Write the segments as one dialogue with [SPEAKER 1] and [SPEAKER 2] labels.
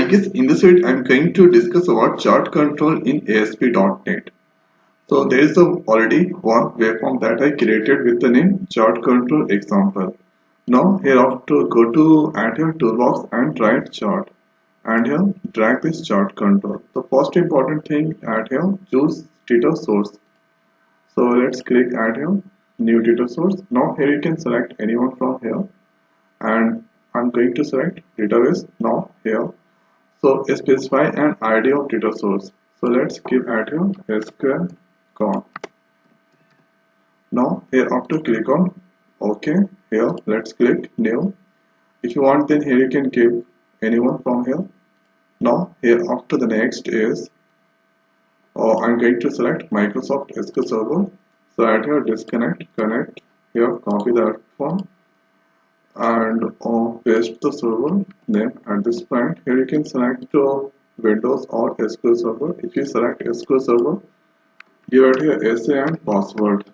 [SPEAKER 1] guess in this video I'm going to discuss about chart control in ASP.NET. So there is already one waveform that I created with the name chart control example. Now here I have to go to add here toolbox and write chart, and here drag this chart control. The first important thing add here, choose data source. So let's click add here new data source. Now here you can select anyone from here, and I'm going to select database. Now here, so specify an ID of data source. So let's give add here SQL con. Now here after click on OK. Here let's click new. If you want, then here you can give anyone from here. Now here after the next is I'm going to select Microsoft SQL Server. So add here disconnect, connect. Here copy that one and paste the server name at this point. Here you can select Windows or SQL Server. If you select SQL Server, give it here SA and password.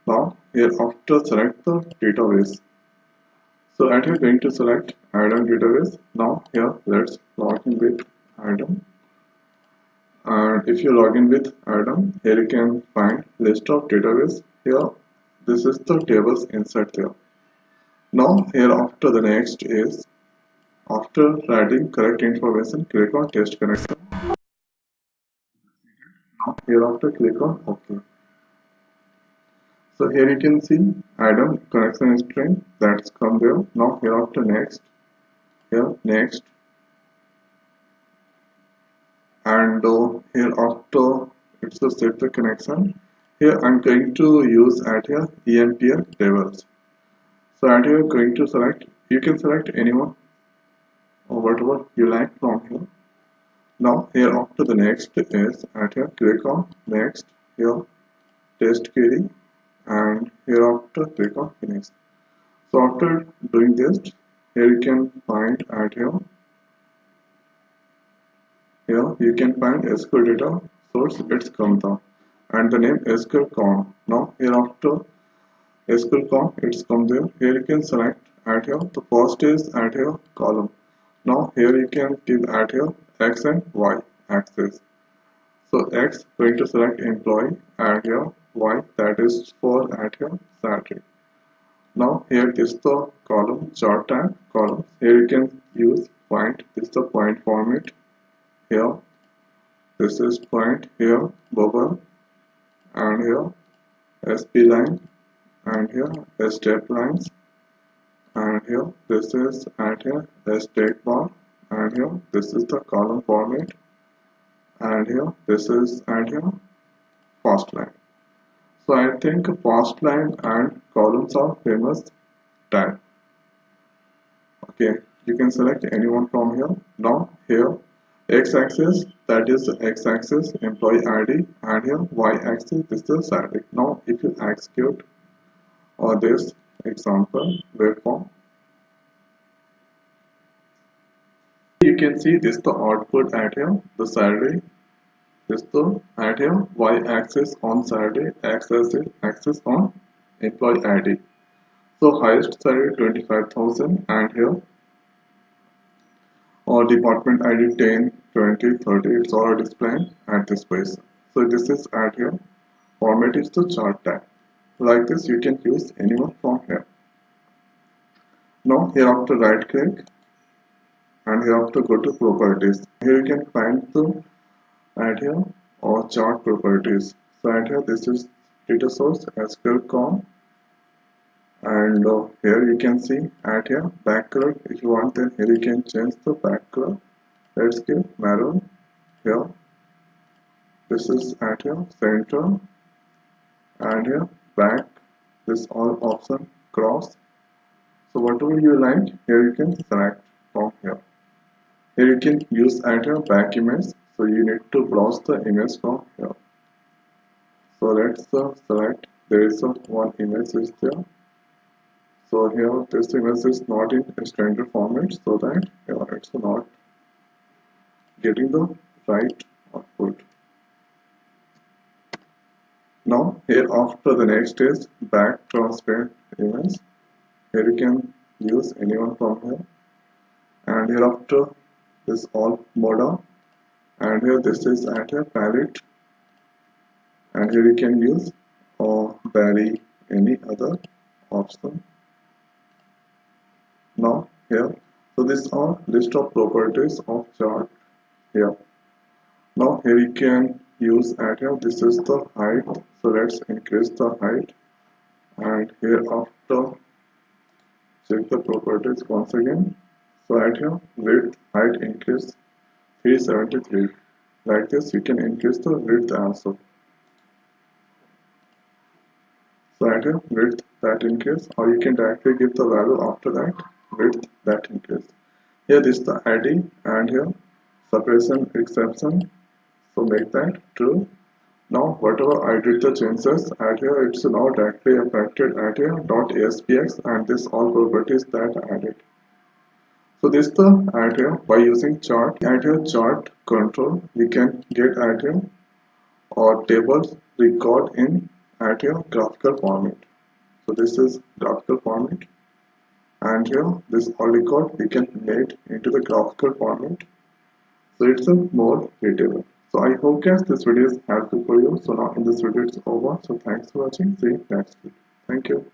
[SPEAKER 1] Now here after select the database. So at here going to select Adam database. Now here let's log in with Adam. And if you log in with Adam, here you can find list of database. Here this is the tables inside there. Now here after the next is after writing correct information, click on test connection. Now here after click on OK. So here you can see Adam connection string that's come there. Now here after next, here next, and here after it's the set the connection. Here I'm going to use at here EMPL tables. So at here going to select, you can select anyone or whatever you like from here. Now here after the next is at here click on next, here test query, and here after click on finish. So after doing this, here you can find at here you can find SQL data source, it's come down, and the name SQL con. Now here after SQL con it's come there. Here you can select at here the first is at here column. Now here you can give at here X and Y axis. So X going to select employee, and here Y that is for at here salary. Now here is the column chart tag column. Here you can use point. This is the point format. Here this is point, here bubble, and here SP line, and here step lines, and here this is at here state bar, and here this is the column format, and here this is at here fast line. So I think fast line and columns are famous tag. Okay, you can select anyone from here. Now here x-axis, that is the x-axis employee ID, and here y-axis this is the salary. Now if you execute this example waveform, you can see this the output at here the salary, this the at here y-axis on salary, x-axis on employee ID. So highest salary 25,000, and here or department ID 10, 20, 30, it's all displayed at this place. So this is at here format is the chart tag. Like this you can use anyone from here. Now here after right click, and here after go to properties. Here you can find the at here or chart properties. So at here this is data source SQL con, and here you can see at here back color. If you want, then here you can change the back color. Let's give maroon. Here this is at here center, and here back this all option cross. So whatever you like, here you can select from here. Here you can use at here back image, so you need to browse the image from here. So let's select, there is one image is there. So here this image is not in standard format, so that here it's not getting the right output. Now here after the next is back transparent image. Here you can use anyone from here, and here after this all Moda, and here this is at here palette, and here you can use or vary any other option. Now here, so this are list of properties of chart here. Now here you can use at here, this is the height, so let's increase the height, and here after check the properties once again. So at here width height increase 373. Like this you can increase the width also. So at here width that increase, or you can directly give the value after that width that increase. Here this is the ID, and here suppression exception, so make that true. Now whatever I did the changes at here, it's now directly affected at here .aspx, and this all properties that I added. So this the at here by using chart at here chart control we can get at here or tables record in at here graphical format. So this is graphical format, and here this all record we can make into the graphical format. So it's a more readable. So I hope guys this video is helpful for you. So now in this video it's over. So thanks for watching. See you next week. Thank you.